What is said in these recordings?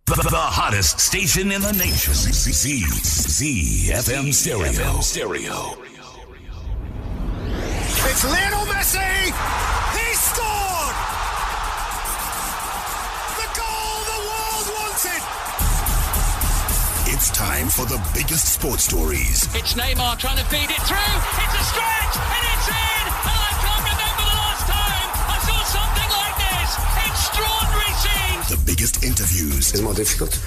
The hottest station in the nation. ZFM Stereo. It's Lionel Messi! He scored! The goal the world wanted! It's time for the biggest sports stories. It's Neymar trying to feed it through. It's a stretch and it's in! And I can't remember the last time I saw something like this. Extraordinary scenes. The biggest interviews. It's more difficult.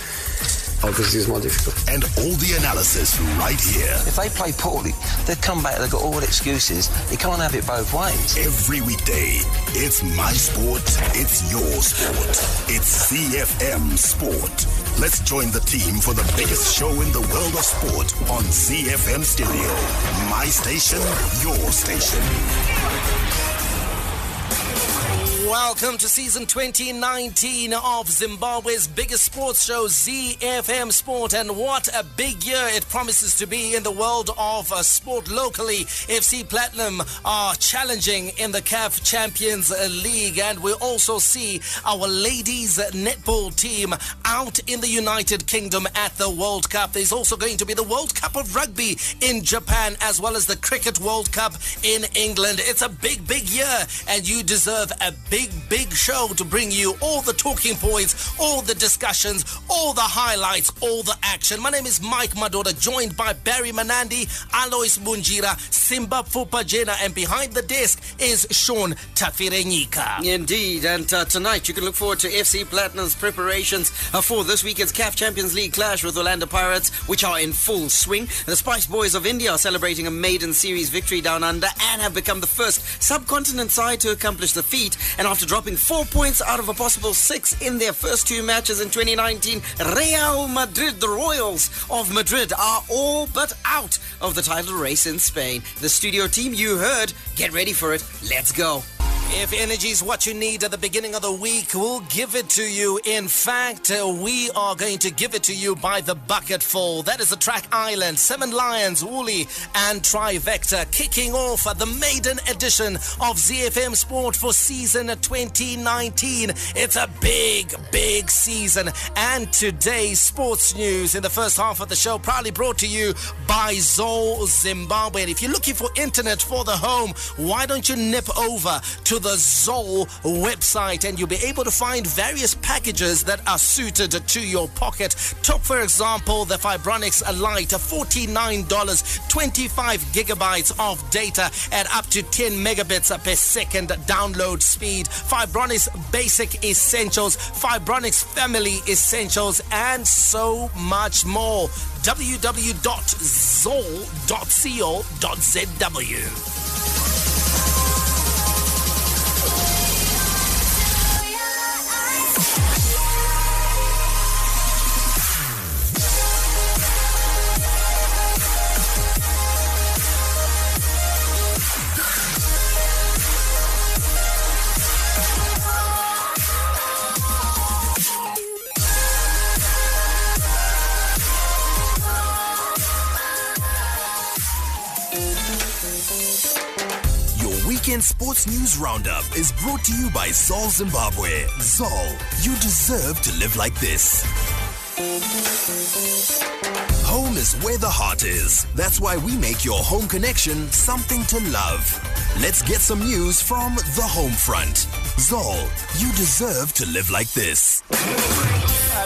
Obviously, it's more difficult. And all the analysis right here. If they play poorly, they come back, they've got all the excuses. You can't have it both ways. Every weekday, it's my sport, it's your sport. It's CFM Sport. Let's join the team for the biggest show in the world of sport on CFM Stereo. My station, your station. Welcome to season 2019 of Zimbabwe's biggest sports show, ZFM Sport. And what a big year it promises to be in the world of sport locally. FC Platinum are challenging in the CAF Champions League. And we also see our ladies netball team out in the United Kingdom at the World Cup. There's also going to be the World Cup of Rugby in Japan, as well as the Cricket World Cup in England. It's a big year, and you deserve a big show to bring you all the talking points, all the discussions, all the highlights, all the action. My name is Mike Madoda, joined by Barry Manandi, Alois Bunjira, Simba Fupajena, and behind the desk is Sean Tafirenyika. Indeed, and tonight you can look forward to FC Platinum's preparations for this weekend's CAF Champions League clash with Orlando Pirates, which are in full swing. The Spice Boys of India are celebrating a maiden series victory down under and have become the first subcontinent side to accomplish the feat. And after dropping 4 points out of a possible 6 in their first 2 matches in 2019, Real Madrid, the Royals of Madrid, are all but out of the title race in Spain. The studio team you heard, get ready for it. Let's go. If energy is what you need at the beginning of the week, we'll give it to you. In fact, we are going to give it to you by the bucketful. That is the Track Island, 7 Lions, Woolly and Trivector, kicking off the maiden edition of ZFM Sport for season 2019. It's a big season. And today's sports news in the first half of the show proudly brought to you by Zol Zimbabwe. And if you're looking for internet for the home, why don't you nip over to the Zol website and you'll be able to find various packages that are suited to your pocket. Top, for example, the Fibronix Lite, $49, 25 gigabytes of data at up to 10 megabits per second download speed. Fibronix Basic Essentials, Fibronix Family Essentials, and so much more. www.zol.co.zw. Weekend Sports News Roundup is brought to you by Zol Zimbabwe. Zol, you deserve to live like this. Home is where the heart is. That's why we make your home connection something to love. Let's get some news from the home front. Zol, you deserve to live like this.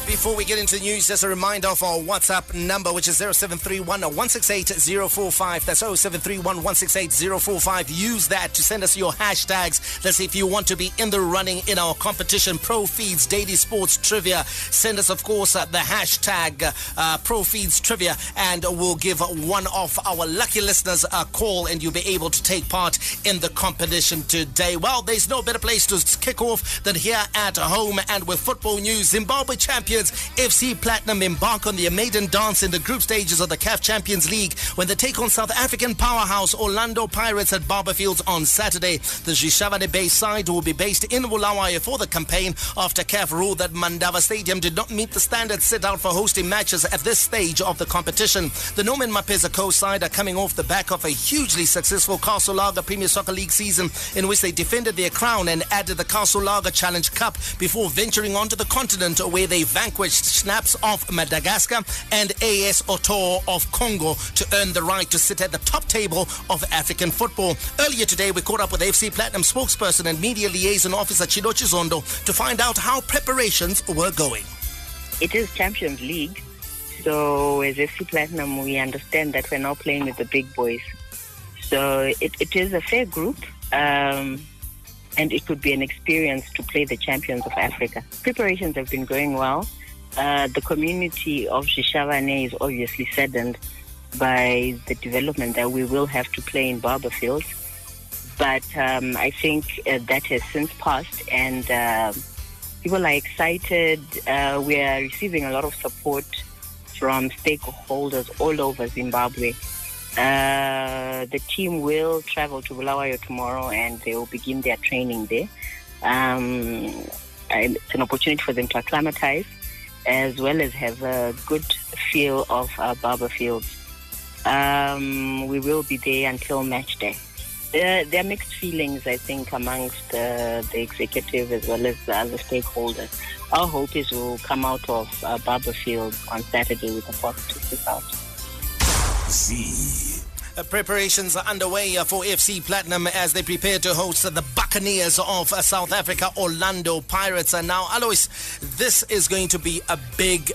Before we get into the news, just a reminder of our WhatsApp number, which is 0731 168 045. That's 0731 168 045. Use that to send us your hashtags. That's if you want to be in the running in our competition, ProFeeds Daily Sports Trivia. Send us, of course, the hashtag ProFeeds Trivia, and we'll give one of our lucky listeners a call, and you'll be able to take part in the competition today. Well, there's no better place to kick off than here at home, and with football news, Zimbabwe champions FC Platinum embark on their maiden dance in the group stages of the CAF Champions League when they take on South African powerhouse Orlando Pirates at Barberfields on Saturday. The Zhishavane Bay side will be based in Bulawayo for the campaign after CAF ruled that Mandava Stadium did not meet the standards set out for hosting matches at this stage of the competition. The Norman Mapeza Coast side are coming off the back of a hugely successful Castle Lager Premier Soccer League season in which they defended their crown and added the Castle Lager Challenge Cup before venturing onto the continent where they vanquished Snaps of Madagascar and AS Otoro of Congo to earn the right to sit at the top table of African football. Earlier today, we caught up with FC Platinum spokesperson and media liaison officer Chido Chizondo to find out how preparations were going. It is Champions League, so as FC Platinum, we understand that we're now playing with the big boys. So it is a fair group, and it could be an experience to play the champions of Africa. Preparations have been going well. The community of Shishavane is obviously saddened by the development that we will have to play in Barberfield. But I think that has since passed, and people are excited. We are receiving a lot of support from stakeholders all over Zimbabwe. The team will travel to Bulawayo tomorrow, and they will begin their training there. It's an opportunity for them to acclimatize, as well as have a good feel of Barberfield. We will be there until match day. There are mixed feelings, I think, amongst the executive as well as the other stakeholders. Our hope is we'll come out of Barberfield on Saturday with a positive result. Preparations are underway for FC Platinum as they prepare to host the Buccaneers of South Africa, Orlando Pirates. And now, Alois, this is going to be a big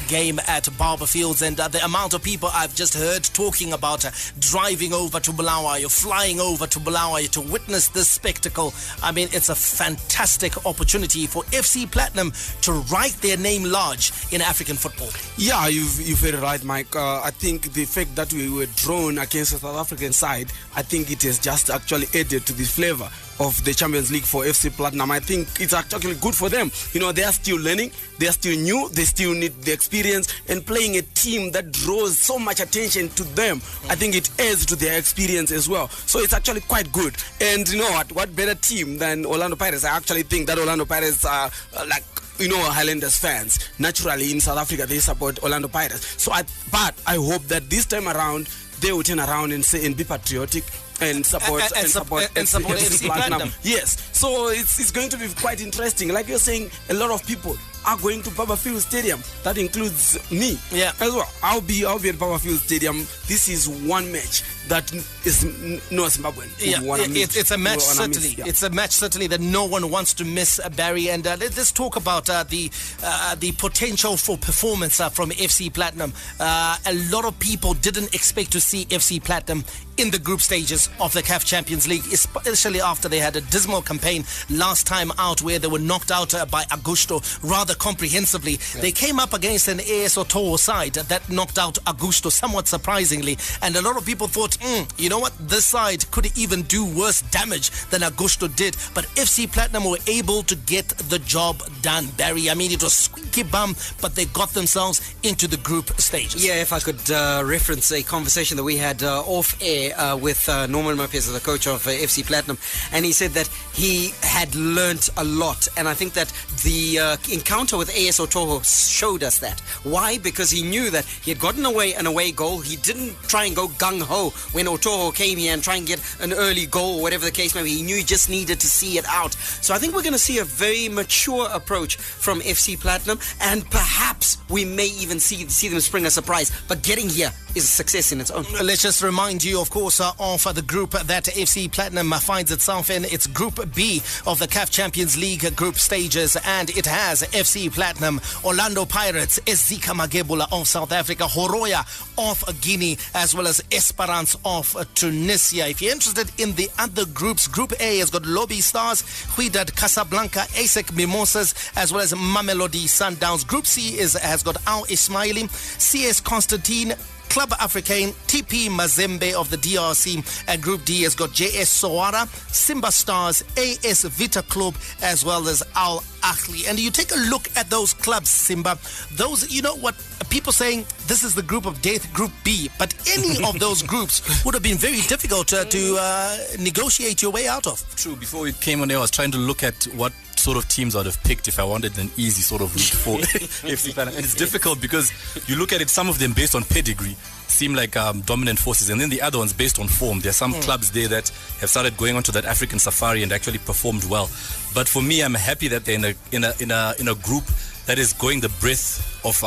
game at Barberfields, and the amount of people I've just heard talking about driving over to Bulawayo, flying over to Bulawayo to witness this spectacle. I mean, it's a fantastic opportunity for FC Platinum to write their name large in African football. Yeah, you've very right, Mike. I think the fact that we were drawn against the South African side, I think it has just actually added to the flavor of the Champions League for FC Platinum. I think it's actually good for them. You know, they are still learning, they are still new, they still need the experience, and playing a team that draws so much attention to them, I think it adds to their experience as well. So it's actually quite good. And you know what better team than Orlando Pirates? I actually think that Orlando Pirates are like, you know, Highlanders fans. Naturally, in South Africa, they support Orlando Pirates. But I hope that this time around, they will turn around and say and be patriotic and support FC Platinum. Yes, so it's going to be quite interesting. Like you're saying, a lot of people are going to Barberfield Stadium. That includes me as well. I'll be at Barberfield Stadium. This is one match that is no Zimbabwean. It's a match certainly. It's a match certainly that no one wants to miss, Barry. And let's talk about the potential for performance from FC Platinum. A lot of people didn't expect to see FC Platinum in the group stages of the CAF Champions League, especially after they had a dismal campaign last time out where they were knocked out by Augusto rather comprehensively. They came up against an AS Otoro side that knocked out Augusto somewhat surprisingly, and a lot of people thought, you know what, this side could even do worse damage than Augusto did, but FC Platinum were able to get the job done, Barry. I mean, it was squeaky bum, but they got themselves into the group stages. Yeah, if I could reference a conversation that we had off air with Norman Mapesa, the coach of FC Platinum, and he said that he had learnt a lot, and I think that the encounter with AS Otoro showed us that. Why? Because he knew that he had gotten away an away goal. He didn't try and go gung-ho when Otoro came here and try and get an early goal or whatever the case may be. He knew he just needed to see it out. So I think we're going to see a very mature approach from FC Platinum, and perhaps we may even see them spring a surprise. But getting here is a success in its own. Let's just remind you, of course, of the group that FC Platinum finds itself in. It's Group B of the CAF Champions League group stages, and it has FC Platinum, Orlando Pirates, Ezika Magebula of South Africa, Horoya of Guinea, as well as Esperance of Tunisia. If you're interested in the other groups, Group A has got Lobby Stars, Huidad Casablanca, ASEC Mimosas, as well as Mamelodi Sundowns. Group C has got Al Ismaili, CS Constantine, Club Africain, TP Mazembe of the DRC, and Group D has got JS Soara, Simba Stars, AS Vita Club, as well as Al Ahly. And you take a look at those clubs, Simba, those, you know what, people saying this is the group of death, Group B, but any of those groups would have been very difficult to negotiate your way out of. True. Before we came on air, I was trying to look at what sort of teams I'd have picked if I wanted an easy sort of route for FC Platinum. And it's difficult because you look at it, some of them based on pedigree seem like dominant forces, and then the other ones based on form. There are some clubs there that have started going onto that African safari and actually performed well. But for me, I'm happy that they're in a group that is going the breadth of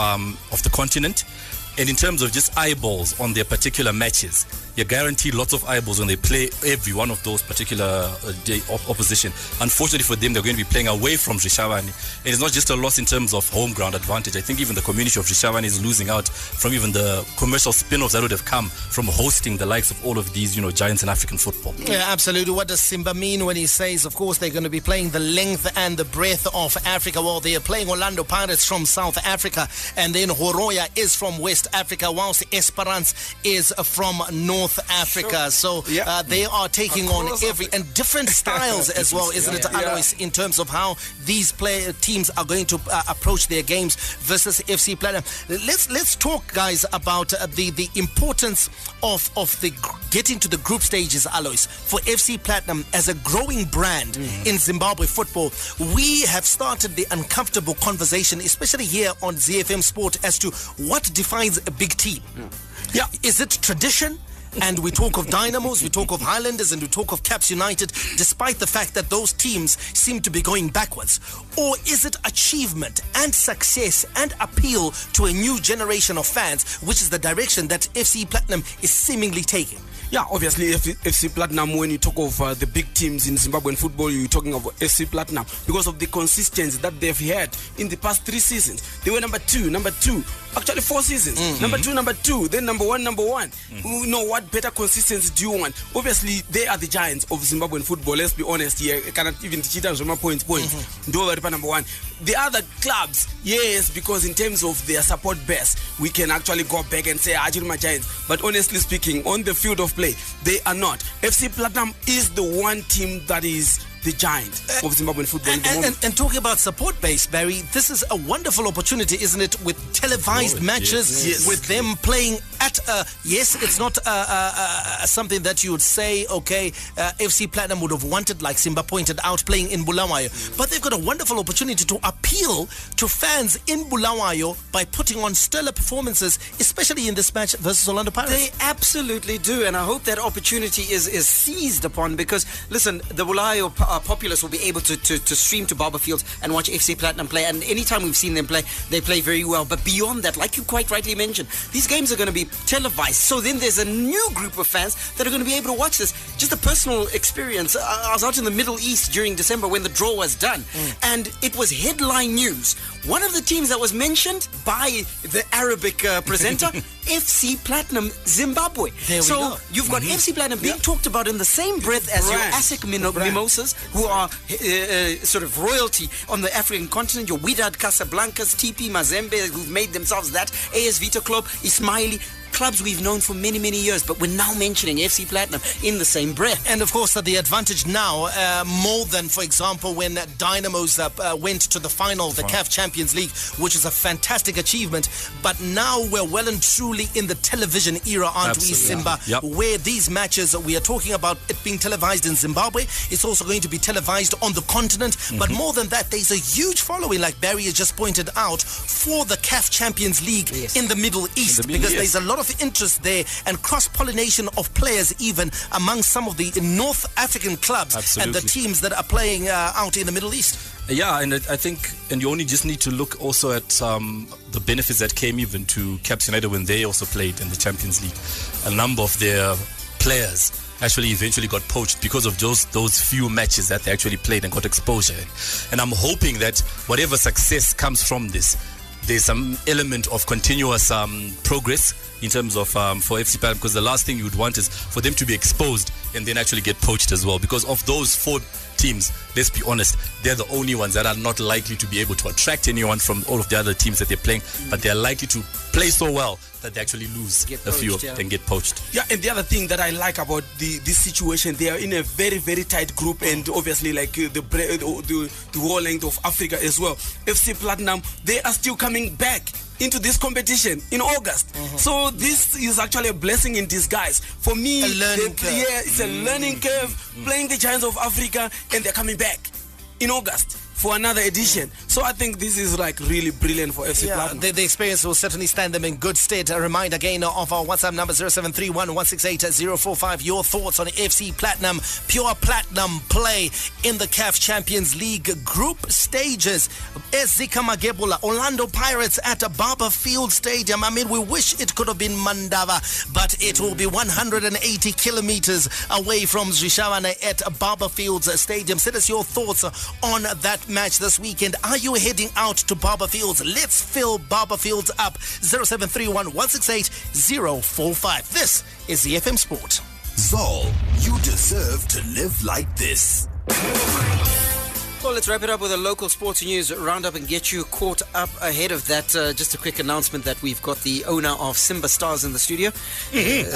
the continent. And in terms of just eyeballs on their particular matches, you're guaranteed lots of eyeballs when they play every one of those particular opposition. Unfortunately for them, they're going to be playing away from Rishavani. And it's not just a loss in terms of home ground advantage. I think even the community of Rishavani is losing out from even the commercial spin-offs that would have come from hosting the likes of all of these, giants in African football. Yeah, absolutely. What does Simba mean when he says, of course, they're going to be playing the length and the breadth of Africa? Well, they are playing Orlando Pirates from South Africa, and then Horoya is from West Africa, whilst Esperance is from North Africa. So they are taking on every and different styles as well, isn't it, Alois, in terms of how these teams are going to approach their games versus FC Platinum. Let's talk, guys, about the importance of the getting to the group stages, Alois, for FC Platinum as a growing brand in Zimbabwe football. We have started the uncomfortable conversation, especially here on ZFM Sport, as to what defines a big team. Is it tradition? And we talk of Dynamos, we talk of Highlanders, and we talk of Caps United, despite the fact that those teams seem to be going backwards. Or is it achievement and success and appeal to a new generation of fans, which is the direction that FC Platinum is seemingly taking? Yeah, obviously FC Platinum, when you talk of the big teams in Zimbabwean football, you're talking of FC Platinum because of the consistency that they've had in the past 3 seasons. They were number two, actually 4 seasons. Number two, then number one. You know, what better consistency do you want? Obviously, they are the giants of Zimbabwean football. Let's be honest here. I cannot even teach it from points. Number one. The other clubs, yes, because in terms of their support base, we can actually go back and say, my giants. But honestly speaking, on the field of play, they are not. FC Platinum is the one team that is the giant of Zimbabwean football at the moment. And talking about support base, Barry, this is a wonderful opportunity, isn't it, with televised matches, with them playing at it's not something that you would say, FC Platinum would have wanted, like Simba pointed out, playing in Bulawayo. But they've got a wonderful opportunity to appeal to fans in Bulawayo by putting on stellar performances, especially in this match versus Orlando Pirates. They absolutely do, and I hope that opportunity is seized upon, because, listen, the Bulawayo populace will be able to stream to Barber Fields and watch FC Platinum play, and anytime we've seen them play, they play very well. But beyond that, like you quite rightly mentioned, these games are going to be televised, so then there's a new group of fans that are going to be able to watch this. Just a personal experience, I was out in the Middle East during December when the draw was done, and it was headline news. One of the teams that was mentioned by the Arabic presenter, FC Platinum Zimbabwe. So you've got FC Platinum being talked about in the same breath as your ASIC Mimosas, who are sort of royalty on the African continent, your Wydad Casablancas, TP Mazembe, who've made themselves that, AS Vita Club, Ismaili, clubs we've known for many, many years, but we're now mentioning FC Platinum in the same breath. And of course, the advantage now, more than, for example, when Dynamos went to the final of the CAF Champions League, which is a fantastic achievement. But now we're well and truly in the television era, aren't we, Simba? Where these matches, we are talking about it being televised in Zimbabwe. It's also going to be televised on the continent. But more than that, there's a huge following, like Barry has just pointed out, for the CAF Champions League in the Middle East, because there's a lot of interest there and cross-pollination of players even among some of the North African clubs and the teams that are playing out in the Middle East. Yeah, and I think, and you only just need to look also at the benefits that came even to Caps United when they also played in the Champions League. A number of their players actually eventually got poached because of those few matches that they actually played and got exposure. And I'm hoping that whatever success comes from this, there's some element of continuous progress in terms of for FC Platinum, because the last thing you would want is for them to be exposed and then actually get poached as well. Because of those 4 teams, let's be honest, they're the only ones that are not likely to be able to attract anyone from all of the other teams that they're playing, but they're likely to play so well that they actually lose a few and get poached. Yeah, and the other thing that I like about this situation, they are in a very, very tight group, and obviously like the whole length of Africa as well. FC Platinum, they are still coming back into this competition in August. So this is actually a blessing in disguise. For me, it's a learning curve, playing the Giants of Africa, and they're coming back in August for another edition. So I think this is like really brilliant for FC Platinum. The experience will certainly stand them in good stead. A reminder again of our WhatsApp number 0731 168 045. Your thoughts on FC Platinum, pure platinum play in the CAF Champions League group stages. Ezika Magebula, Orlando Pirates at Barberfield Stadium. I mean, we wish it could have been Mandava, but it will be 180 kilometers away from Zvishavane at Barberfield Stadium. Send us your thoughts on that match this weekend. Are you heading out to Barberfields? Let's fill Barberfields up. 0731 168 045. This is the FM Sport. Zol, you deserve to live like this. Well, let's wrap it up with a local sports news roundup and get you caught up ahead of that. Just a quick announcement that we've got the owner of Simba Stars in the studio. Simba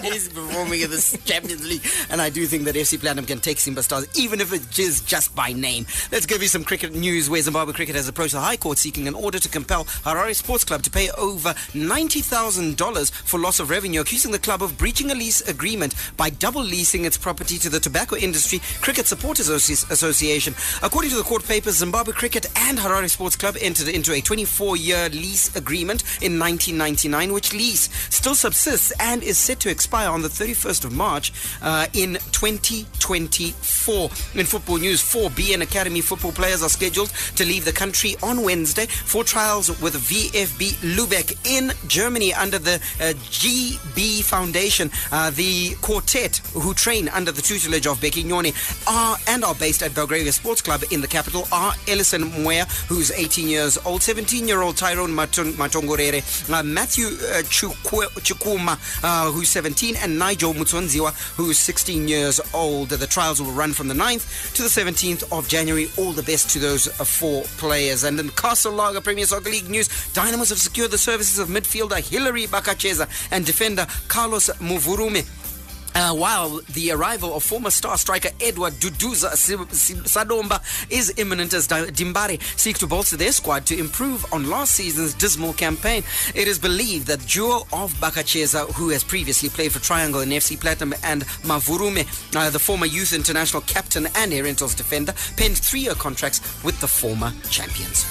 He's performing in the Champions League, and I do think that FC Platinum can take Simba Stars, even if it is just by name. Let's give you some cricket news where Zimbabwe Cricket has approached the High Court seeking an order to compel Harare Sports Club to pay over $90,000 for loss of revenue, accusing the club of breaching a lease agreement by double leasing its property to the tobacco industry Cricket Supporters Association. According to the court papers, Zimbabwe Cricket and Harare Sports Club entered into a 24-year lease agreement in 1999, which lease still subsists and is set to expire on the 31st of March in 2024. In football news, 4 BN Academy football players are scheduled to leave the country on Wednesday for trials with VfB Lübeck in Germany under the GB Foundation. The quartet, who train under the tutelage of Becky Nyoni, are based at Belgravia Sports Club in the capital, are Ellison Mwea, who's 18 years old, 17-year-old Tyrone Matongorere, Matthew Chukuma, who's 17, and Nigel Mutsonziwa, who's 16 years old. The trials will run from the 9th to the 17th of January. All the best to those 4 players. And in Castle Lager Premier Soccer League news, Dynamos have secured the services of midfielder Hilary Bakacheza and defender Carlos Muvurume. While the arrival of former star striker Edward Duduza Sadomba is imminent as Dimbare seek to bolster their squad to improve on last season's dismal campaign. It is believed that duo of Bakacheza, who has previously played for Triangle and FC Platinum, and Mavurume, the former youth international captain and Herentals defender, penned 3-year contracts with the former champions.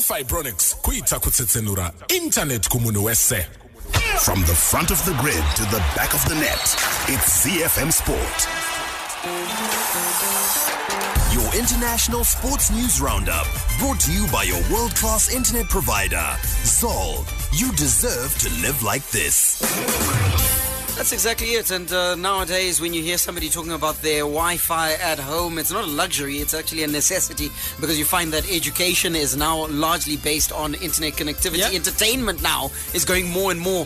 Fibronics kuita kutsetsenura internet kumunhu wese. From the front of the grid to the back of the net, it's CFM Sport. Your international sports news roundup, brought to you by your world-class internet provider, Zol. You deserve to live like this. That's exactly it. And nowadays, when you hear somebody talking about their Wi-Fi at home, it's not a luxury, it's actually a necessity, because you find that education is now largely based on internet connectivity. Yep. Entertainment now is going more and more.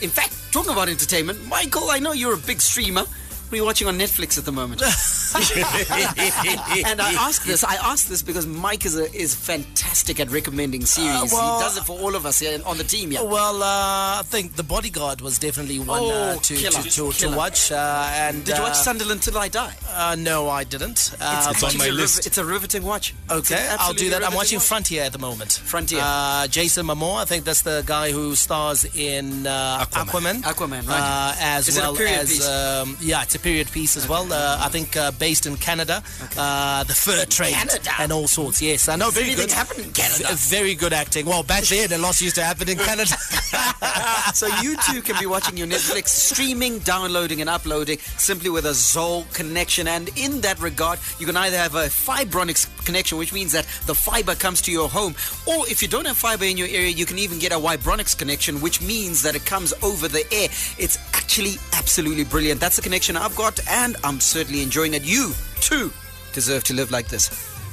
In fact, talking about entertainment, Michael, I know you're a big streamer. What are you watching on Netflix at the moment? And I ask this because Mike is fantastic at recommending series. He does it for all of us here on the team. Yeah. Well, I think The Bodyguard was definitely one to watch. And did you watch Sunderland Till I Die? No, I didn't. It's on my list. It's a riveting watch. Okay, I'll do that. I'm watching Frontier at the moment. Frontier. Jason Momoa, I think that's the guy who stars in Aquaman. Aquaman, right? As well as it's a period piece as well. I think based in Canada. The fur trade and all sorts. Yes, I know. Very good. Happened in Canada. Very good acting. Well, back then, a lot used to happen in Canada. So you too can be watching your Netflix streaming, downloading and uploading simply with a Zoll connection. And in that regard, you can either have a Fibronics connection, which means that the fiber comes to your home, or if you don't have fiber in your area, you can even get a Vibronics connection, which means that it comes over the air. It's actually absolutely brilliant. That's the connection I've got, and I'm certainly enjoying it. You too deserve to live like this.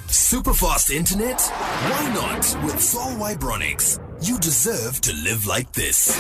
Super fast internet? Why not with Sol Vibronics? You deserve to live like this.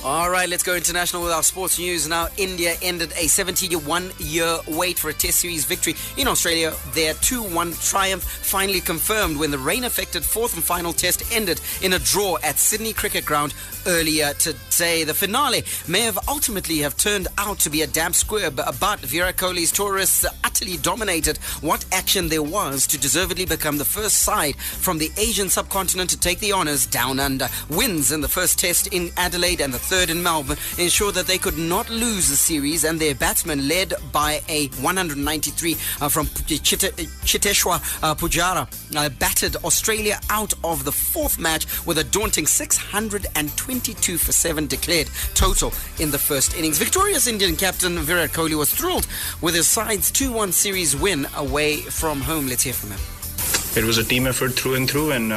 All right, let's go international with our sports news now. India ended a 71-year wait for a Test Series victory in Australia. Their 2-1 triumph finally confirmed when the rain-affected fourth and final Test ended in a draw at Sydney Cricket Ground earlier today. The finale may have ultimately have turned out to be a damp squib, but Virat Kohli's tourists utterly dominated what action there was to deservedly become the first side from the Asian subcontinent to take the honours down under. Wins in the first Test in Adelaide and the third in Melbourne ensured that they could not lose the series, and their batsmen, led by a 193 from Chiteshwar Pujara, battered Australia out of the fourth match with a daunting 622 for 7 declared total in the first innings. Victorious Indian captain Virat Kohli was thrilled with his side's 2-1 series win away from home. Let's hear from him. It was a team effort through and through, and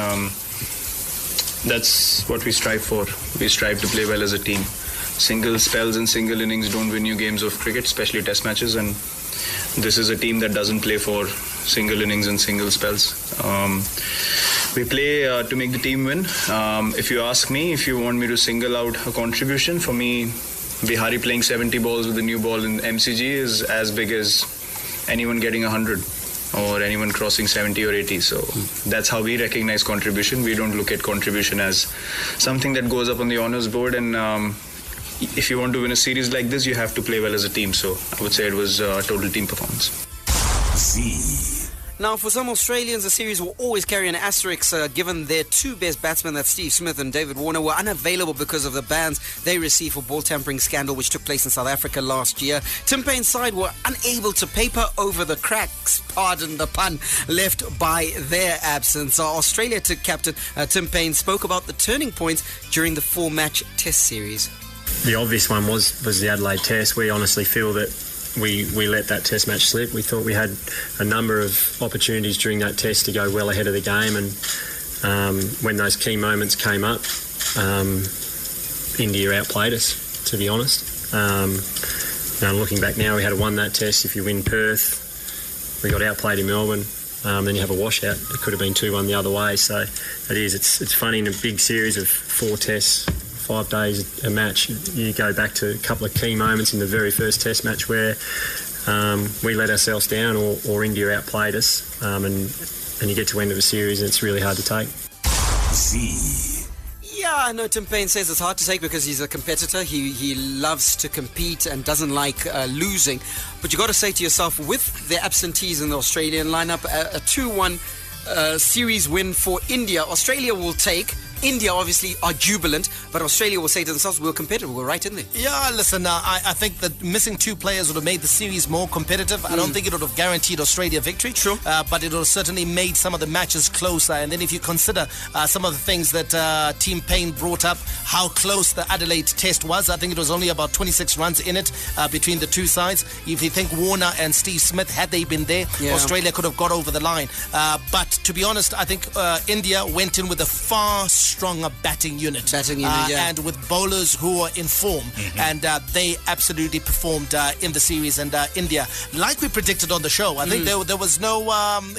that's what we strive for. We strive to play well as a team. Single spells and single innings don't win you games of cricket, especially test matches, and this is a team that doesn't play for single innings and single spells. We play to make the team win. If you ask me, if you want me to single out a contribution, for me, Bihari playing 70 balls with a new ball in MCG is as big as anyone getting 100. Or anyone crossing 70 or 80. So that's how we recognize contribution. We don't look at contribution as something that goes up on the honours board. And if you want to win a series like this, you have to play well as a team. So I would say it was a total team performance. Now, for some Australians, the series will always carry an asterisk given their two best batsmen, that's Steve Smith and David Warner, were unavailable because of the bans they received for ball tampering scandal which took place in South Africa last year. Tim Payne's side were unable to paper over the cracks, pardon the pun, left by their absence. Australia captain Tim Payne spoke about the turning points during the 4-match Test series. The obvious one was the Adelaide Test. We honestly feel that we let that Test match slip. We thought we had a number of opportunities during that Test to go well ahead of the game, and when those key moments came up, India outplayed us, to be honest. Now looking back now, we had won that Test. If you win Perth, we got outplayed in Melbourne. Then you have a washout. It could have been 2-1 the other way. So it's funny, in a big series of 4 Tests, 5 days a match, you go back to a couple of key moments in the very first Test match where we let ourselves down or India outplayed us, and you get to end of a series and it's really hard to take. Yeah, I know Tim Payne says it's hard to take because he's a competitor. He loves to compete and doesn't like losing. But you got to say to yourself, with the absentees in the Australian lineup, a 2-1 series win for India, Australia will take. India obviously are jubilant, but Australia will say to themselves, we're competitive, we're right in there. Yeah, listen, I think that missing 2 players would have made the series more competitive. I don't think it would have guaranteed Australia victory, but it would have certainly made some of the matches closer. And then if you consider some of the things that Team Payne brought up, how close the Adelaide Test was, I think it was only about 26 runs in it between the two sides. If you think Warner and Steve Smith, had they been there, Australia could have got over the line. But to be honest, I think India went in with a far stronger batting unit. And with bowlers who are in form, and they absolutely performed in the series. And India, like we predicted on the show, I think there was no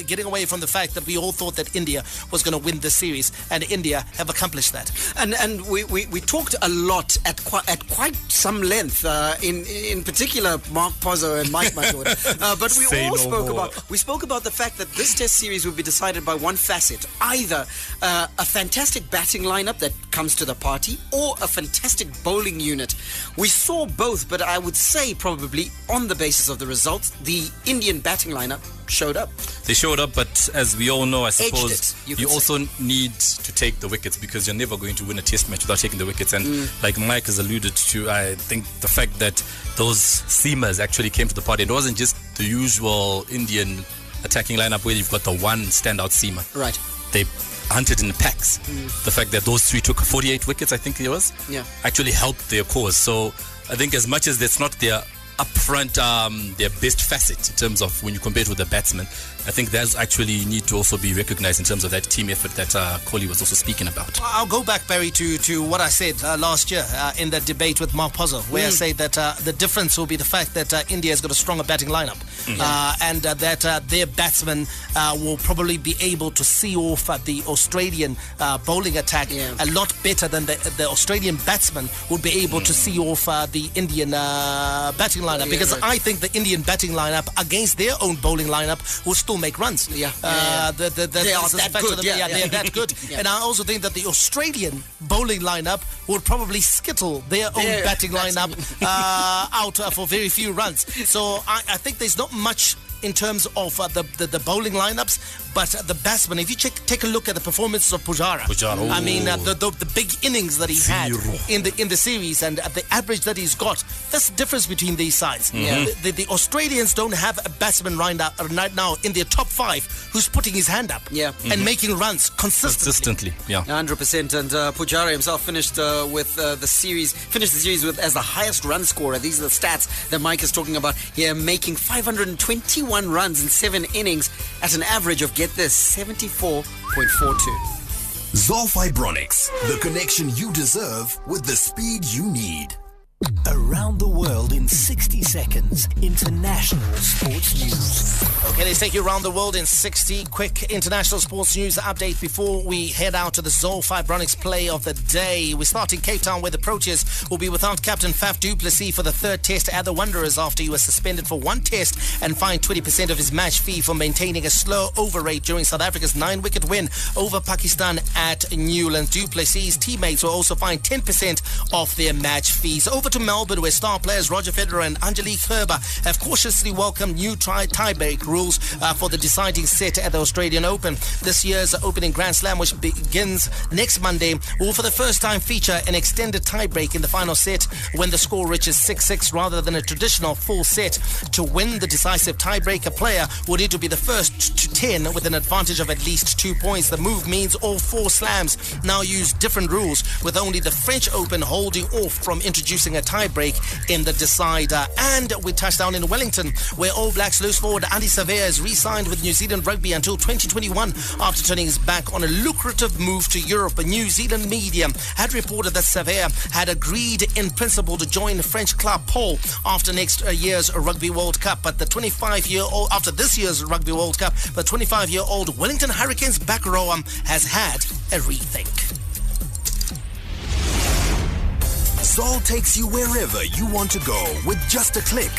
getting away from the fact that we all thought that India was going to win the series, and India have accomplished that. And we talked a lot at quite some length, in particular Mark Pozzo and Mike Majoda, but we spoke about the fact that this Test series would be decided by one facet: either a fantastic batting lineup that comes to the party or a fantastic bowling unit? We saw both, but I would say probably on the basis of the results, the Indian batting lineup showed up. They showed up, but as we all know, I suppose you also need to take the wickets, because you're never going to win a test match without taking the wickets. And like Mike has alluded to, I think the fact that those seamers actually came to the party, it wasn't just the usual Indian attacking lineup where you've got the one standout seamer. Right. They hunted in packs. The fact that those three took 48 wickets, I think it was, actually helped their cause. So I think as much as that's not their upfront, their best facet in terms of when you compare it with the batsmen, I think that's actually need to also be recognized in terms of that team effort that Kohli was also speaking about. I'll go back, Barry, to what I said last year in that debate with Mark Pozzo, where I say that the difference will be the fact that India has got a stronger batting lineup, and that their batsmen will probably be able to see off the Australian bowling attack a lot better than the Australian batsmen would be able to see off the Indian batting lineup, because I think the Indian batting lineup against their own bowling lineup will still make runs. They are that good. They're that good. And I also think that the Australian bowling lineup would probably skittle their own batting lineup out for very few runs. So I think there's not much in terms of the bowling lineups, but the batsmen, if you take a look at the performances of Pujara, I mean the big innings that he had in the series and the average that he's got, that's the difference between these sides. The Australians don't have a batsman right now in their top 5 who's putting his hand up and making runs consistently. 100%. And Pujara himself finished the series with as the highest run scorer. These are the stats that Mike is talking about here, making 521 runs in 7 innings at an average of, get this, 74.42. Zol Fibronics, the connection you deserve with the speed you need. Around the world in 60 seconds. International sports news. Okay, let's take you around the world in 60. Quick international sports news update before we head out to the Zol Fibronics play of the day. We start in Cape Town, where the Proteas will be without captain Faf du Plessis for the 3rd test at the Wanderers after he was suspended for 1 test and fined 20% of his match fee for maintaining a slow over rate during South Africa's 9-wicket win over Pakistan at Newlands. Du Plessis' teammates will also fined 10% of their match fees. Over to Melbourne, where star players Roger Federer and Angelique Kerber have cautiously welcomed new tie-break rules for the deciding set at the Australian Open. This year's opening Grand Slam, which begins next Monday, will for the first time feature an extended tie-break in the final set when the score reaches 6-6 rather than a traditional full set. To win the decisive tie-break, a player will need to be the first to 10 with an advantage of at least 2 points. The move means all 4 slams now use different rules, with only the French Open holding off from introducing a tie-break in the decider. And we touch down in Wellington, where All Blacks loose forward Andy Savea is re-signed with New Zealand Rugby until 2021 after turning his back on a lucrative move to Europe. A New Zealand media had reported that Savea had agreed in principle to join the French club Paul after next year's Rugby World Cup. But the 25-year-old, after this year's Rugby World Cup, the 25-year-old Wellington Hurricanes back rower has had a rethink. Zol takes you wherever you want to go with just a click.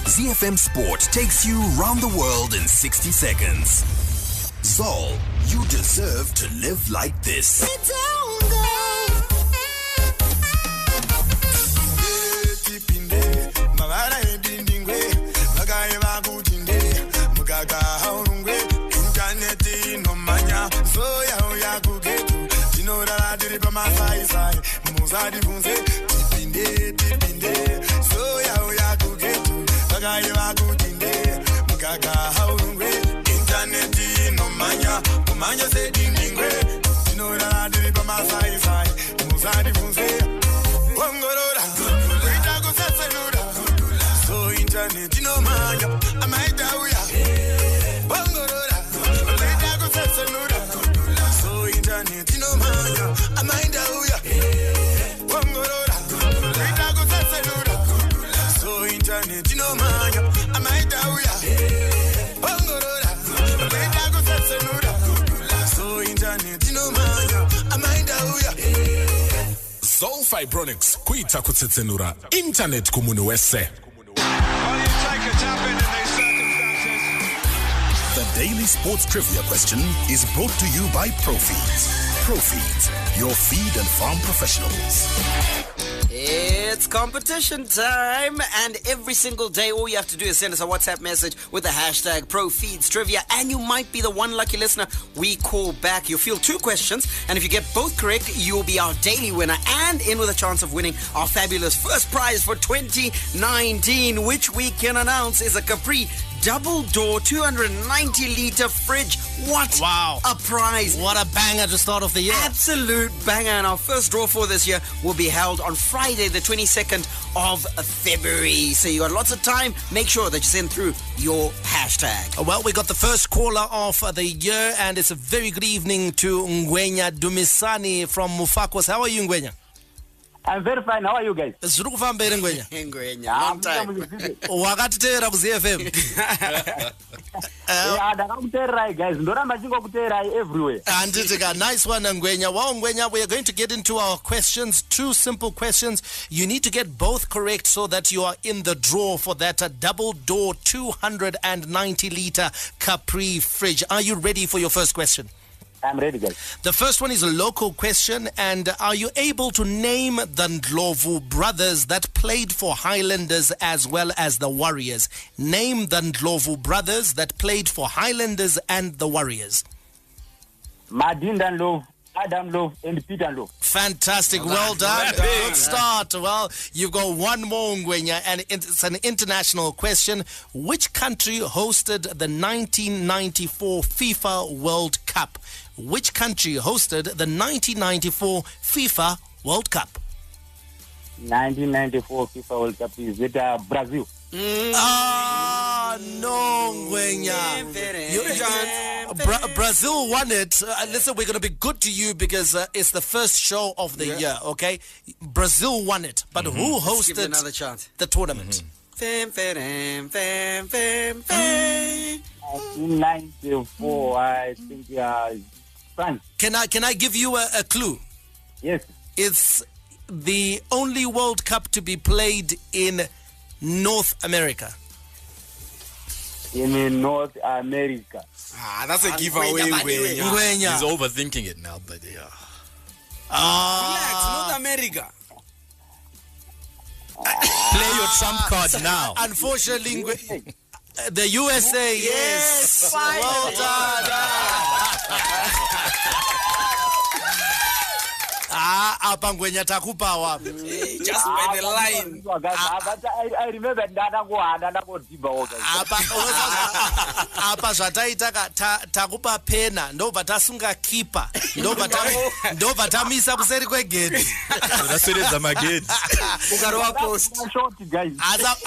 ZFM Sport takes you round the world in 60 seconds. Zol, you deserve to live like this. Zol Fibronics kuita kutsetsenura internet kumuni wese. The Daily Sports Trivia question is brought to you by Profi. Profeeds, your feed and farm professionals. It's competition time, and every single day all you have to do is send us a WhatsApp message with the hashtag #ProFeedsTrivia, and you might be the one lucky listener we call back. You'll field 2 questions, and if you get both correct, you'll be our daily winner and in with a chance of winning our fabulous first prize for 2019, which we can announce is a Capri double door 290-litre fridge. What a prize. What a banger to start off the year. Absolute banger. And our first draw for this year will be held on Friday, the 22nd of February. So you got lots of time. Make sure that you send through your hashtag. Well, we got the first caller of the year, and it's a very good evening to Ngwenya Dumisani from Mufakos. How are you, Ngwenya? I'm very fine. How are you guys? Ngwenya. Ngwenya, long time. Wakatitera ku ZFM. Guys, everywhere. Nice one, Ngwenya. Well, Ngwenya, we are going to get into our questions. 2 simple questions. You need to get both correct so that you are in the draw for that double door 290-litre Capri fridge. Are you ready for your first question? I'm ready, guys. The first one is a local question, and are you able to name the Ndlovu brothers that played for Highlanders as well as the Warriors? Name the Ndlovu brothers that played for Highlanders and the Warriors. Maiden Ndlovu, Adam Ndlovu, and Peter Ndlovu. Fantastic. Well done. Good start. Well, you've got one more, Ngwenya, and it's an international question. Which country hosted the 1994 FIFA World Cup? Which country hosted the 1994 FIFA World Cup? 1994 FIFA World Cup. Is it Brazil? No, Ngwenya. Brazil won it. Listen, we're going to be good to you because it's the first show of the year, okay? Brazil won it. But who hosted another chance. the tournament? 1994, I think, France. Can I give you a clue? Yes. It's the only World Cup to be played in North America. In North America. That's a giveaway. Ngwenya. He's overthinking it now, but yeah. Relax, North America. Play your trump card now. Unfortunately, the USA. Yes. Well done. Ngwenya takupa wapi? Just by the line. I remember apa zvataita takupa pena ndobva tasunga kipa ndobva tamisa kuseri kwegedhi taswededza magedhi ukarova post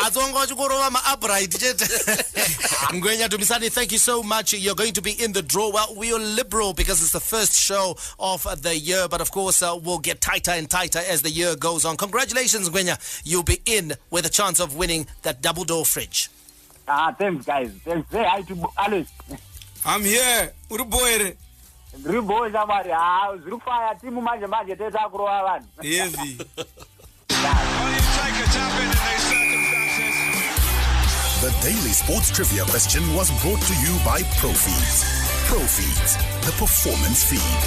atsonga uchikurova maupright chete. Ngwenya Dumisani, thank you so much. You're going to be in the draw. Well, we are liberal because it's the first show of the year, but of course we'll get tighter and tighter as the year goes on. Congratulations, Ngwenya. You'll be in with a chance of winning that double door fridge. Thanks, guys. Thanks. Say hi to Alice. I'm here. Uruboere. Uruboere somebody. Urufaya timu manje teta kuroa vanhu. Heavy. The Daily Sports Trivia question was brought to you by Profeeds. Profeeds, the performance feed.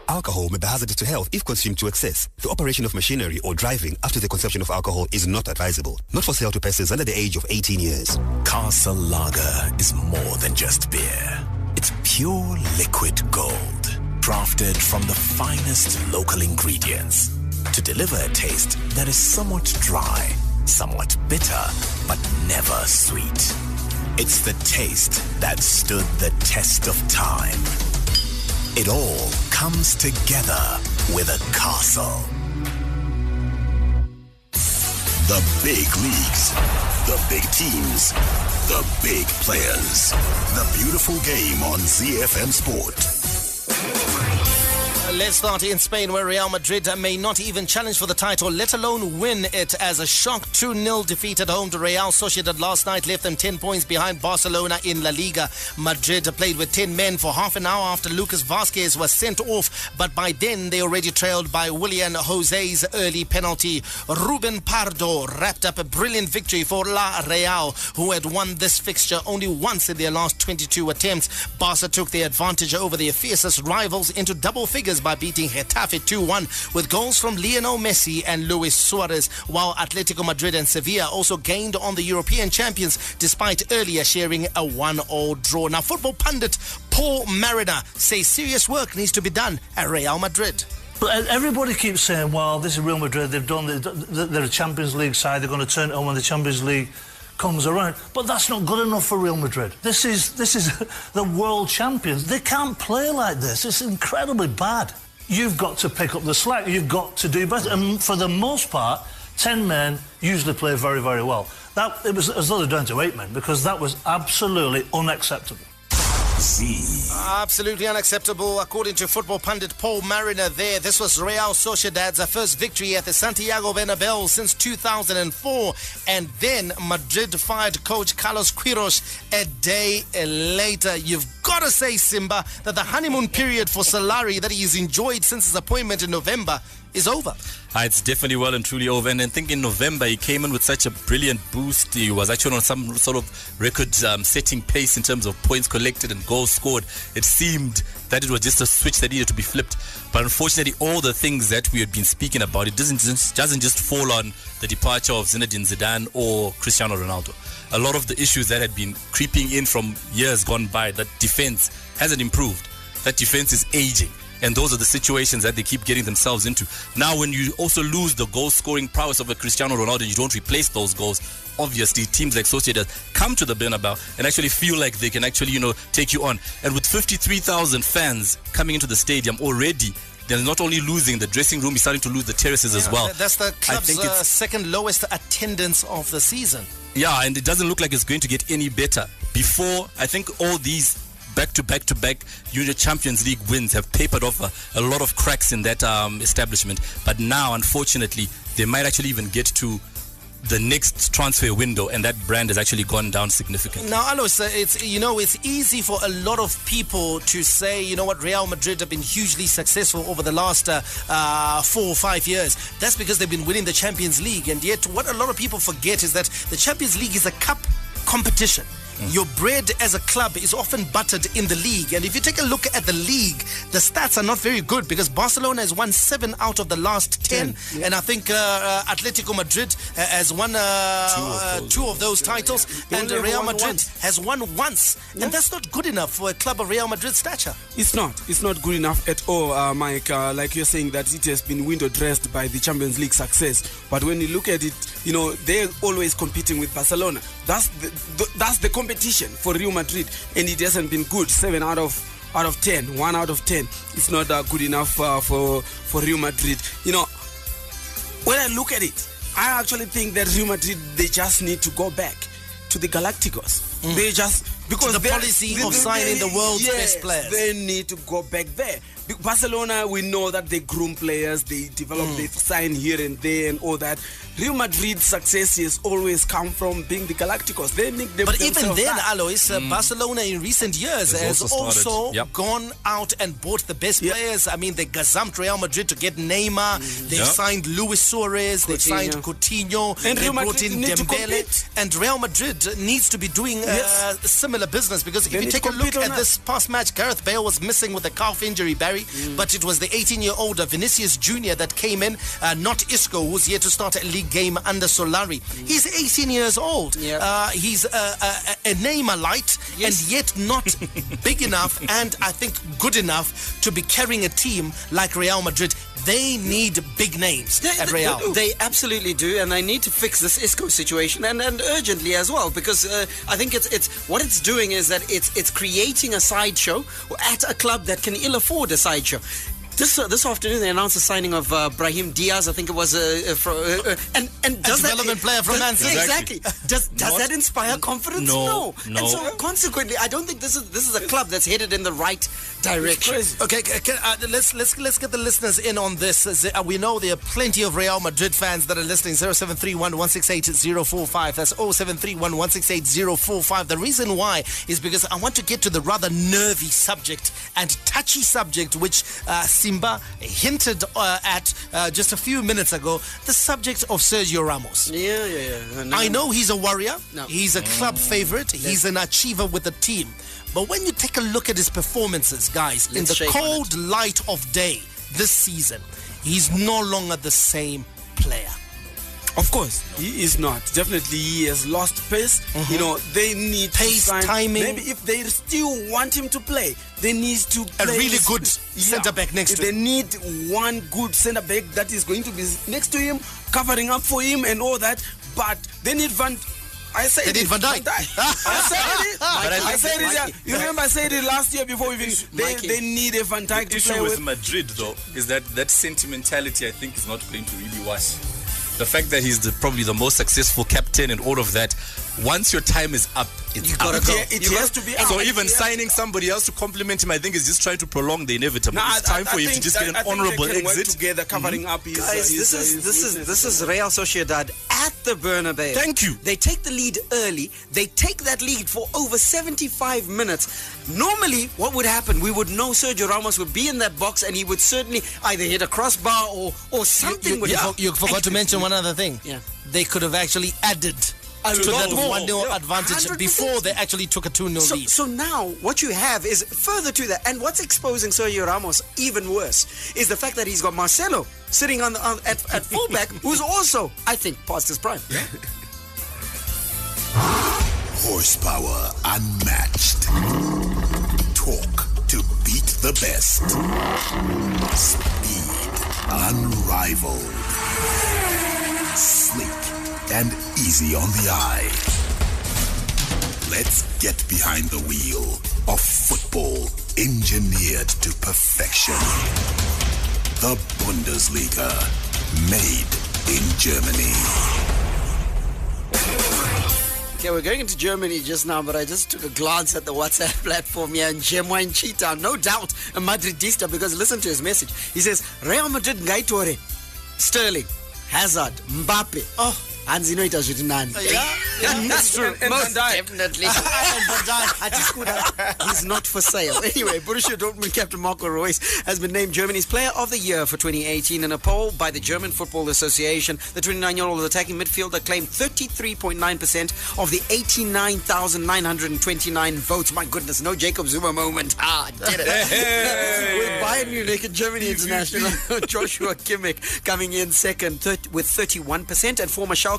Alcohol may be hazardous to health if consumed to excess. The operation of machinery or driving after the consumption of alcohol is not advisable. Not for sale to persons under the age of 18 years. Castle Lager is more than just beer. It's pure liquid gold, crafted from the finest local ingredients to deliver a taste that is somewhat dry, somewhat bitter, but never sweet. It's the taste that stood the test of time. It all comes together with a castle. The big leagues, the big teams, the big players. The beautiful game on ZFM Sport. Let's start in Spain, where Real Madrid may not even challenge for the title, let alone win it, as a shock 2-0 defeat at home to Real Sociedad last night left them 10 points behind Barcelona in La Liga. Madrid played with 10 men for half an hour after Lucas Vázquez was sent off, but by then they already trailed by Willian José's early penalty. Ruben Pardo wrapped up a brilliant victory for La Real, who had won this fixture only once in their last 22 attempts. Barca took their advantage over their fiercest rivals into double figures by beating Getafe 2-1 with goals from Lionel Messi and Luis Suarez, while Atletico Madrid and Sevilla also gained on the European champions despite earlier sharing a 1-1 draw. Now, football pundit Paul Mariner says serious work needs to be done at Real Madrid. But everybody keeps saying, well, this is Real Madrid, they're a Champions League side, they're going to turn it on when the Champions League comes around. But that's not good enough for Real Madrid. This is the world champions. They can't play like this. It's incredibly bad. You've got to pick up the slack. You've got to do better. And for the most part, 10 men usually play very, very well. It was as though they're down to 8 men, because that was absolutely unacceptable. Absolutely unacceptable, according to football pundit Paul Mariner there. This was Real Sociedad's first victory at the Santiago Bernabeu since 2004. And then Madrid fired coach Carlos Queiroz a day later. You've got to say, Simba, that the honeymoon period for Solari that he's enjoyed since his appointment in November is over. It's definitely well and truly over. And I think in November he came in with such a brilliant boost. He was actually on some sort of record-setting pace in terms of points collected and goals scored. It seemed that it was just a switch that needed to be flipped. But unfortunately, all the things that we had been speaking about, it doesn't just fall on the departure of Zinedine Zidane or Cristiano Ronaldo. A lot of the issues that had been creeping in from years gone by, that defense hasn't improved. That defense is aging. And those are the situations that they keep getting themselves into. Now, when you also lose the goal-scoring prowess of a Cristiano Ronaldo and you don't replace those goals, obviously teams like Sociedad come to the Bernabeu and actually feel like they can actually, take you on. And with 53,000 fans coming into the stadium already, they're not only losing the dressing room, he's starting to lose the terraces as well. That's the club's second lowest attendance of the season. Yeah, and it doesn't look like it's going to get any better. Before, I think all these back-to-back Junior Champions League wins have papered off a lot of cracks in that establishment. But now, unfortunately, they might actually even get to the next transfer window, and that brand has actually gone down significantly. Now, Alois, it's easy for a lot of people to say, Real Madrid have been hugely successful over the last 4 or 5 years. That's because they've been winning the Champions League. And yet, what a lot of people forget is that the Champions League is a cup competition. Your bread as a club is often buttered in the league. And if you take a look at the league, the stats are not very good, because Barcelona has won 7 out of the last 10. And I think Atletico Madrid has won 2 of those titles. And Real Madrid has won once. And that's not good enough for a club of Real Madrid stature. It's not good enough at all, Mike. Like you're saying, that it has been window dressed by the Champions League success. But when you look at it, they're always competing with Barcelona. That's the competition for Real Madrid, and it hasn't been good. 7 out of 10, 1 out of 10. It's not good enough for Real Madrid. When I look at it, I actually think that Real Madrid, they just need to go back to the Galacticos. They just, because the policy of signing the world's best players, they need to go back there. Barcelona, we know that they groom players, they develop, they sign here and there and all that. Real Madrid's success has always come from being the Galacticos. They nicked them. But even then, Alois, Barcelona in recent years has also gone out and bought the best players. I mean, they gazumped Real Madrid to get Neymar. They signed Luis Suarez. They signed Coutinho. And they brought in Dembele. And Real Madrid needs to be doing similar business, because if you take a look at this past match, Gareth Bale was missing with a calf injury, Barry. But it was the 18-year-old Vinicius Jr. that came in, not Isco, who's yet to start a league game under Solari. He's 18 years old. He's a Neymar light, and yet not big enough and I think good enough to be carrying a team like Real Madrid. They need big names at Real. They absolutely do, and they need to fix this Isco situation, and urgently as well, because I think it's what it's doing is that it's creating a sideshow at a club that can ill afford a sideshow. This afternoon they announced the signing of Brahim Diaz. I think it was and does development player from Man City. Exactly. Does that inspire confidence? No. And so consequently, I don't think this is a club that's headed in the right direction. Okay, let's get the listeners in on this. We know there are plenty of Real Madrid fans that are listening. 0731-168-045. That's 0731-168-045. The reason why is because I want to get to the rather nervy subject and touchy subject which Simba hinted at just a few minutes ago, the subject of Sergio Ramos. Yeah. I know he's a warrior. No. He's a club favorite. He's an achiever with the team. But when you take a look at his performances, guys, in the cold light of day this season, he's no longer the same player. Of course, he is not. Definitely, he has lost pace. You know, they need pace, timing. Maybe if they still want him to play, they need to play a really good centre back next to him. They need one good centre back that is going to be next to him, covering up for him and all that. But they need Van Dijk. I said it. You remember I said it last year before we they need a Van Dijk to play with. The issue with Madrid, though, is that sentimentality, I think, is not going to really wash. The fact that he's probably the most successful captain and all of that, once your time is up, it's you gotta up. go. It has to be So up. even signing somebody else to compliment him, I think, is just trying to prolong the inevitable. It's time for him to just get an honourable exit. Work together, covering up his. Guys, this is Real Sociedad at the Bernabeu. Thank you. They take the lead early. They take that lead for over 75 minutes. Normally, what would happen? We would know Sergio Ramos would be in that box and he would certainly either hit a crossbar or something would happen. You forgot to mention one other thing. Yeah. They could have actually added to that 1-0 advantage 100%. before they actually took a 2-0 lead. So now what you have is further to that, and what's exposing Sergio Ramos even worse is the fact that he's got Marcelo sitting at fullback, who's also, I think, past his prime. Horsepower unmatched. Torque to beat the best. Speed unrivaled. Sleek and easy on the eye. Let's get behind the wheel of football engineered to perfection. The Bundesliga, made in Germany. Okay, we're going into Germany just now, but I just took a glance at the WhatsApp platform here, and Gemwine Cheetah, no doubt a Madridista, because listen to his message. He says, Real Madrid Gaitore, Sterling, Hazard, Mbappe. Oh, Hansi Noita Judinan. That's true. Most definitely. He's not for sale. Anyway, Borussia Dortmund captain Marco Reus has been named Germany's Player of the Year for 2018 in a poll by the German Football Association. The 29-year-old attacking midfielder claimed 33.9% of the 89,929 votes. My goodness, no Jacob Zuma moment. Did it. With Bayern Munich and Germany international Joshua Kimmich coming in second with 31%, and former Schalke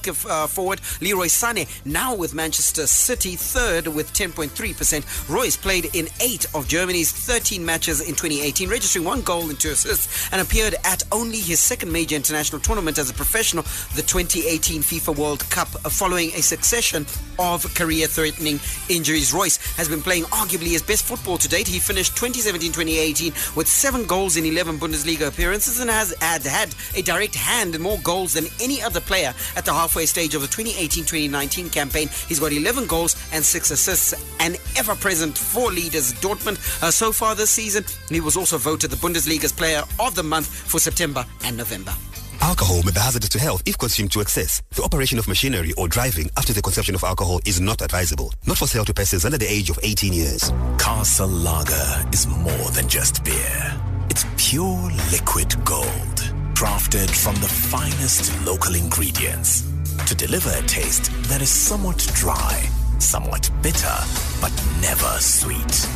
forward Leroy Sané now with Manchester City third with 10.3%. Royce played in 8 of Germany's 13 matches in 2018, registering 1 goal and 2 assists, and appeared at only his second major international tournament as a professional, the 2018 FIFA World Cup, following a succession of career-threatening injuries. Royce has been playing arguably his best football to date. He finished 2017-2018 with 7 goals in 11 Bundesliga appearances and has had a direct hand in more goals than any other player at the halfway stage of the 2018-2019 campaign. He's got 11 goals and 6 assists, and ever-present for leaders Dortmund. So far this season, he was also voted the Bundesliga's Player of the Month for September and November. Alcohol may be hazardous to health if consumed to excess. The operation of machinery or driving after the consumption of alcohol is not advisable. Not for sale to persons under the age of 18 years. Castle Lager is more than just beer. It's pure liquid gold, crafted from the finest local ingredients to deliver a taste that is somewhat dry, somewhat bitter, but never sweet.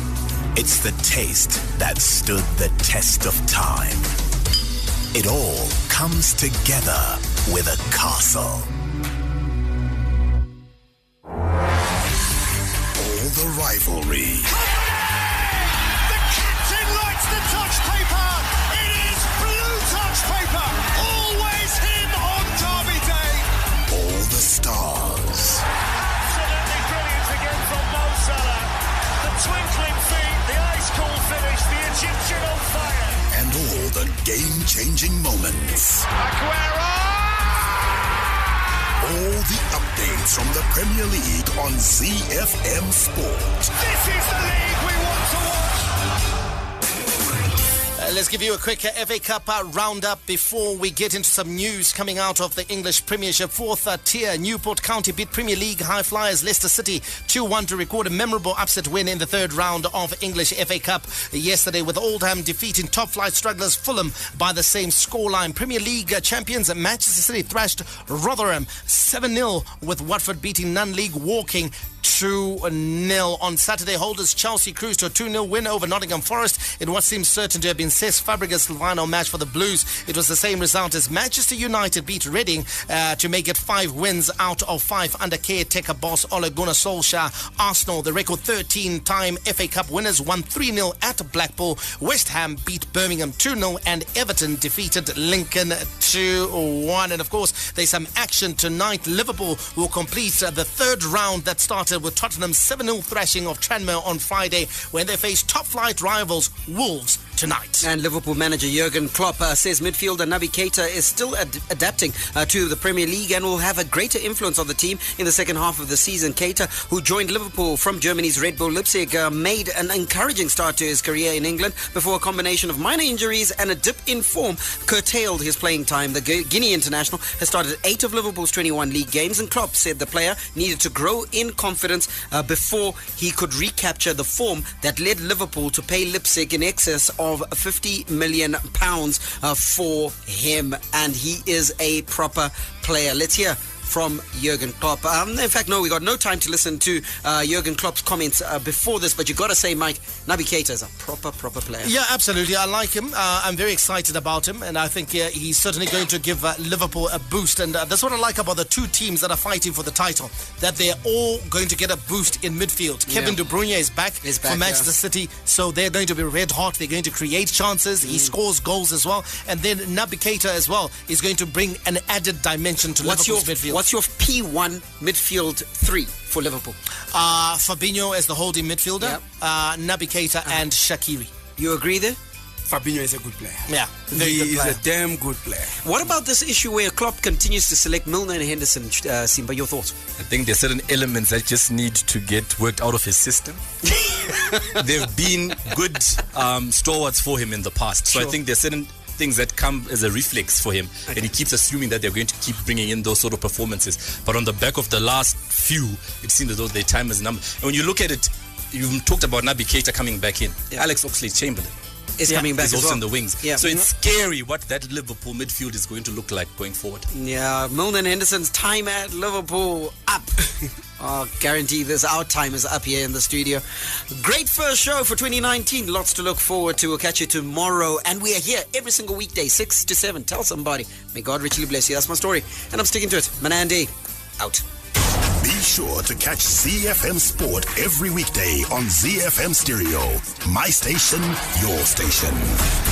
It's the taste that stood the test of time. It all comes together with a castle. All the rivalry. The captain lights the touch paper. It is blue touch paper. Always him on Derby Day. All the stars. Absolutely brilliant again from Mo Salah. The twinkling feet, the ice cold finish, the Egyptian on fire. And all the game-changing moments. All the updates from the Premier League on ZFM Sport. This is the league we want to watch. Let's give you a quick FA Cup roundup before we get into some news coming out of the English Premiership. Fourth tier, Newport County beat Premier League high flyers Leicester City 2-1 to record a memorable upset win in the third round of English FA Cup yesterday, with Oldham defeating top flight strugglers Fulham by the same scoreline. Premier League champions Manchester City thrashed Rotherham 7-0, with Watford beating non-league Woking 2-0. On Saturday, holders Chelsea cruised to a 2-0 win over Nottingham Forest in what seems certain to have been Cesc Fabregas' final match for the Blues. It was the same result as Manchester United beat Reading to make it 5 wins out of 5 under caretaker boss Ole Gunnar Solskjaer. Arsenal, the record 13-time FA Cup winners, won 3-0 at Blackpool. West Ham beat Birmingham 2-0 and Everton defeated Lincoln 2-1. And of course, there's some action tonight. Liverpool will complete the third round that started with Tottenham's 7-0 thrashing of Tranmere on Friday, when they face top-flight rivals Wolves tonight. And Liverpool manager Jurgen Klopp says midfielder Naby Keita is still adapting to the Premier League and will have a greater influence on the team in the second half of the season. Keita, who joined Liverpool from Germany's Red Bull Leipzig, made an encouraging start to his career in England before a combination of minor injuries and a dip in form curtailed his playing time. The Guinea international has started 8 of Liverpool's 21 league games, and Klopp said the player needed to grow in confidence before he could recapture the form that led Liverpool to pay Leipzig in excess of £50 million for him, and he is a proper player. Let's hear from Jurgen Klopp. In fact, no, we got no time to listen to Jurgen Klopp's comments before this, but you got to say, Mike, Naby Keita is a proper player. Yeah, absolutely. I like him. I'm very excited about him, and I think he's certainly going to give Liverpool a boost. And that's what I like about the two teams that are fighting for the title, that they're all going to get a boost in midfield. Kevin De Bruyne is back for Manchester City, so they're going to be red hot. They're going to create chances. He scores goals as well. And then Naby Keita as well is going to bring an added dimension to Liverpool's midfield. What's your P1 midfield 3 for Liverpool? Fabinho as the holding midfielder, Naby Keita and Shaqiri. You agree there? Fabinho is a good player. Yeah, he is a damn good player. What about this issue where Klopp continues to select Milner and Henderson? Simba, your thoughts? I think there's certain elements that just need to get worked out of his system. They've been good stalwarts for him in the past. So I think there's certain things that come as a reflex for him, and he keeps assuming that they're going to keep bringing in those sort of performances. But on the back of the last few, it seems as though their time is numbered. And when you look at it, you talked about Naby Keita coming back in. Alex Oxlade-Chamberlain is coming back as also well in the wings. Yeah. So it's scary what that Liverpool midfield is going to look like going forward. Yeah, Milner and Henderson's time at Liverpool up. Guarantee this. Our time is up here in the studio. Great first show for 2019. Lots to look forward to. We'll catch you tomorrow. And we are here every single weekday, 6 to 7. Tell somebody. May God richly bless you. That's my story. And I'm sticking to it. Manandi, out. Be sure to catch ZFM Sport every weekday on ZFM Stereo. My station, your station.